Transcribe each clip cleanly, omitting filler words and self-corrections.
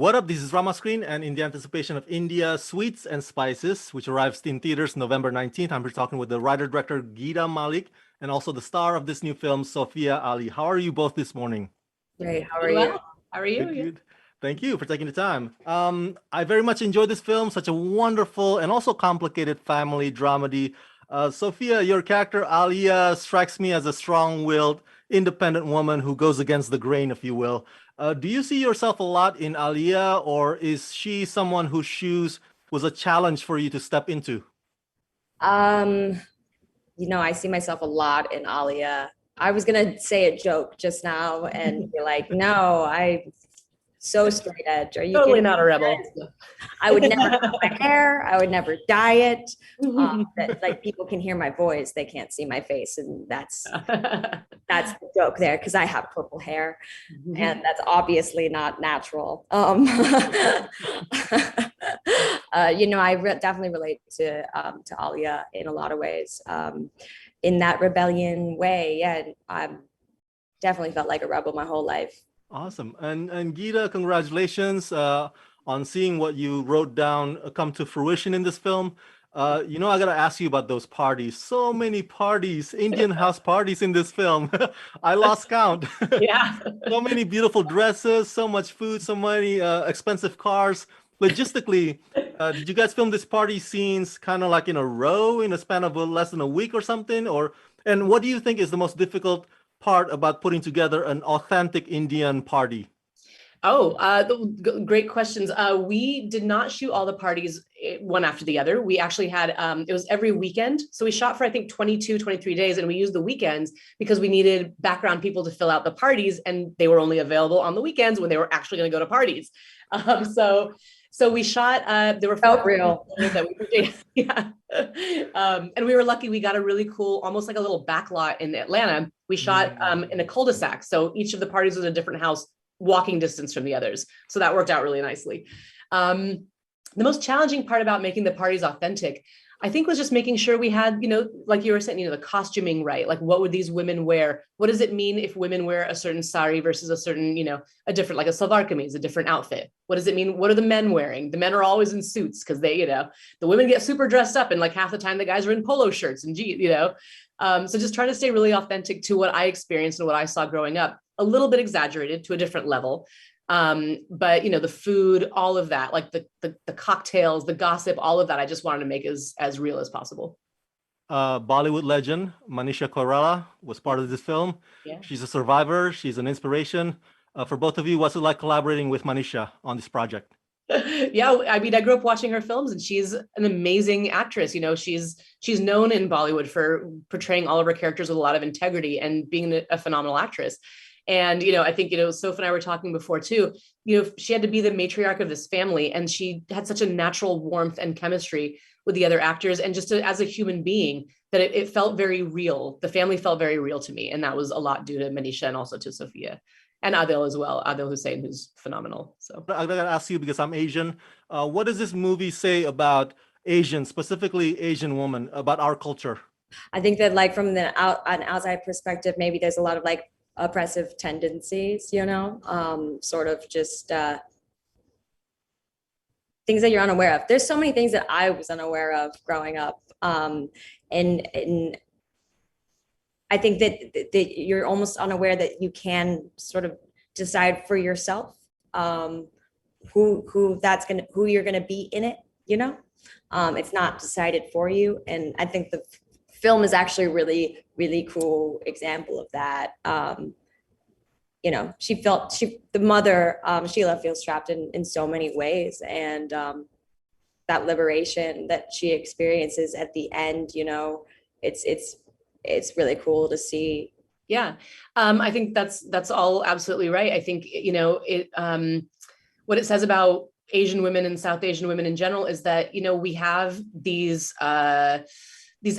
What up? This is Rama Screen, and in the anticipation of India, Sweets and Spices, which arrives in theaters November 19th, I'm here talking with the writer-director Geeta Malik and also the star of this new film, Sophia Ali. How are you both this morning? Great. How are you? How are you? Good. Thank you for taking the time. I very much enjoyed this film, such a wonderful and also complicated family dramedy. Sophia, your character Alia strikes me as a strong-willed, independent woman who goes against the grain, if you will. Do you see yourself a lot in Alia, or is she someone whose shoes was a challenge for you to step into? I see myself a lot in Alia. I was gonna say a joke just now and be like, no, I so straight edge. Are you Totally kidding not a me? rebel. I would never cut my hair. I would never dye it. Like people can hear my voice, they can't see my face, and that's the joke there because I have purple hair, and that's obviously not natural. Definitely relate to Alia in a lot of ways. In that rebellion way, yeah, I definitely felt like a rebel my whole life. Awesome. And Geeta, congratulations on seeing what you wrote down come to fruition in this film. I got to ask you about those parties. So many parties, Indian house parties in this film. I lost count. Yeah. So many beautiful dresses, so much food, so many expensive cars. Logistically, did you guys film these party scenes kind of like in a row in a span of less than a week or something? And what do you think is the most difficult part about putting together an authentic Indian party? Great questions. We did not shoot all the parties one after the other. We actually had, it was every weekend. So we shot for, I think, 22, 23 days, and we used the weekends because we needed background people to fill out the parties, and they were only available on the weekends when they were actually going to go to parties. So we shot, there were felt real. That we, yeah. And we were lucky, we got a really cool, almost like a little back lot in Atlanta. We shot in a cul-de-sac. So each of the parties was a different house, walking distance from the others. So that worked out really nicely. The most challenging part about making the parties authentic, I think, was just making sure we had, like you were saying, the costuming right. Like, what would these women wear? What does it mean if women wear a certain sari versus a certain, a different, like a salwar kameez, a different outfit? What does it mean? What are the men wearing? The men are always in suits because they, the women get super dressed up, and like half the time the guys are in polo shirts and jeans, So just trying to stay really authentic to what I experienced and what I saw growing up, a little bit exaggerated to a different level. But the food, all of that, like the cocktails, the gossip, all of that, I just wanted to make as real as possible. Bollywood legend Manisha was part of this film. Yeah. She's a survivor. She's an inspiration. For both of you, what's it like collaborating with Manisha on this project? Yeah, I mean, I grew up watching her films, and she's an amazing actress. She's known in Bollywood for portraying all of her characters with a lot of integrity and being a phenomenal actress. And, I think, Soph and I were talking before too, she had to be the matriarch of this family, and she had such a natural warmth and chemistry with the other actors. And just as a human being, that it felt very real. The family felt very real to me. And that was a lot due to Manisha and also to Sophia and Adil as well. Adil Hussain, who's phenomenal. So I gotta ask you, because I'm Asian, what does this movie say about Asian, specifically Asian women, about our culture? I think that, like, from an outside perspective, maybe there's a lot of like oppressive tendencies, sort of just things that you're unaware of. There's so many things that I was unaware of growing up. And I think that you're almost unaware that you can sort of decide for yourself who you're gonna be in it, It's not decided for you. And I think the film is actually a really, really cool example of that. The mother, Sheila, feels trapped in so many ways, and that liberation that she experiences at the end, it's really cool to see. Yeah, I think that's all absolutely right. I think what it says about Asian women and South Asian women in general is that we have these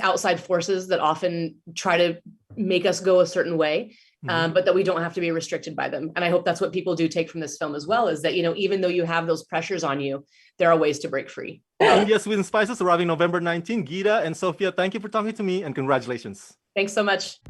outside forces that often try to make us go a certain way, but that we don't have to be restricted by them. And I hope that's what people do take from this film as well, is that, even though you have those pressures on you, there are ways to break free. Yes, Sweets and Spices arriving November 19th. Geeta and Sophia, thank you for talking to me, and congratulations. Thanks so much.